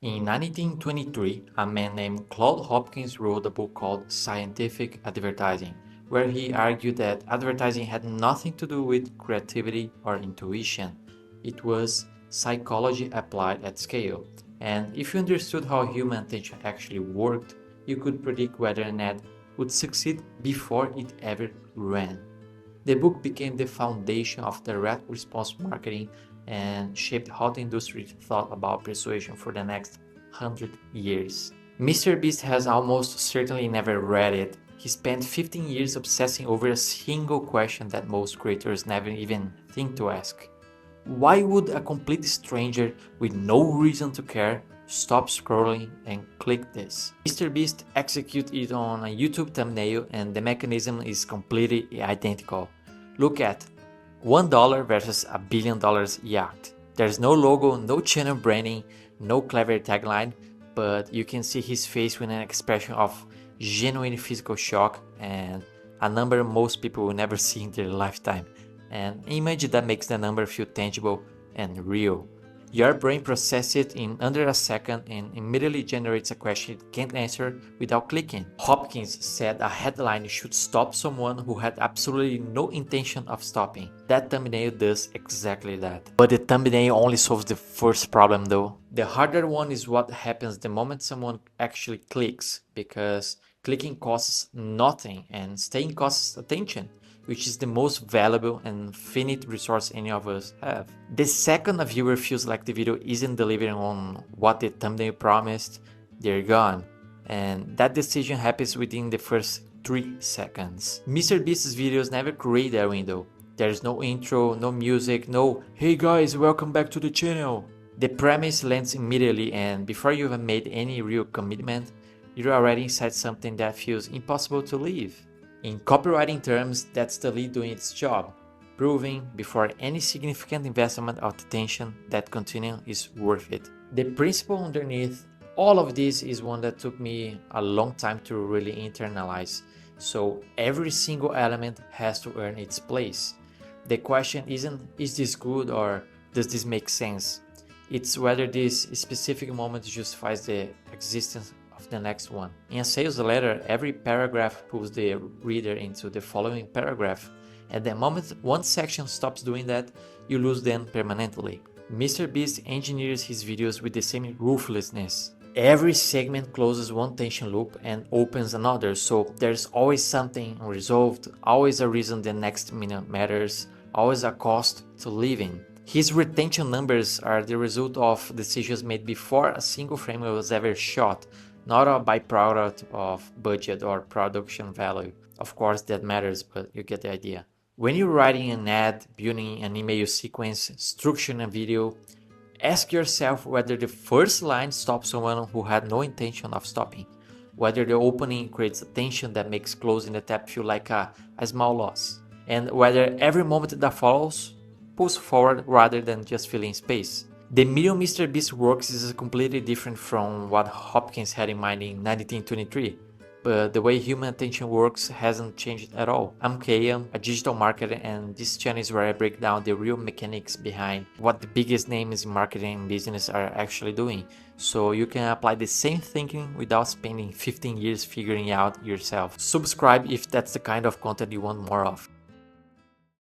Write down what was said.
In 1923, a man named Claude Hopkins wrote a book called Scientific Advertising, where he argued that advertising had nothing to do with creativity or intuition. It was psychology applied at scale. And if you understood how human attention actually worked, you could predict whether an ad would succeed before it ever ran. The book became the foundation of direct response marketing and shaped how the industry thought about persuasion for the next 100 years. MrBeast has almost certainly never read it. He spent 15 years obsessing over a single question that most creators never even think to ask. Why would a complete stranger with no reason to care stop scrolling and click this? MrBeast executes it on a YouTube thumbnail and the mechanism is completely identical. Look at $1 versus $1 billion yacht. There's no logo, no channel branding, no clever tagline, but you can see his face with an expression of genuine physical shock and a number most people will never see in their lifetime. An image that makes the number feel tangible and real. Your brain processes it in under a second and immediately generates a question it can't answer without clicking. Hopkins said a headline should stop someone who had absolutely no intention of stopping. That thumbnail does exactly that. But the thumbnail only solves the first problem though. The harder one is what happens the moment someone actually clicks, because clicking costs nothing and staying costs attention, which is the most valuable and finite resource any of us have. The second a viewer feels like the video isn't delivering on what the thumbnail promised, they're gone. And that decision happens within the first 3 seconds. MrBeast's videos never create that window. There's no intro, no music, no "Hey guys, welcome back to the channel." The premise lands immediately, and before you have made any real commitment, you're already inside something that feels impossible to leave. In copywriting terms, that's the lead doing its job, proving before any significant investment of attention that continuing is worth it. The principle underneath all of this is one that took me a long time to really internalize. So every single element has to earn its place. The question isn't, is this good or does this make sense? It's whether this specific moment justifies the existence of the next one. In a sales letter, every paragraph pulls the reader into the following paragraph. At the moment one section stops doing that, you lose them permanently. MrBeast engineers his videos with the same ruthlessness. Every segment closes one tension loop and opens another, so there's always something unresolved, always a reason the next minute matters, always a cost to living. His retention numbers are the result of decisions made before a single frame was ever shot, not a byproduct of budget or production value. Of course that matters, but you get the idea. When you're writing an ad, building an email sequence, structuring a video, ask yourself whether the first line stops someone who had no intention of stopping, whether the opening creates a tension that makes closing the tab feel like a small loss, and whether every moment that follows pulls forward rather than just filling space. The medium MrBeast works is completely different from what Hopkins had in mind in 1923, but the way human attention works hasn't changed at all. I'm Kayam, a digital marketer, and this channel is where I break down the real mechanics behind what the biggest names in marketing and business are actually doing, so you can apply the same thinking without spending 15 years figuring out yourself. Subscribe if that's the kind of content you want more of.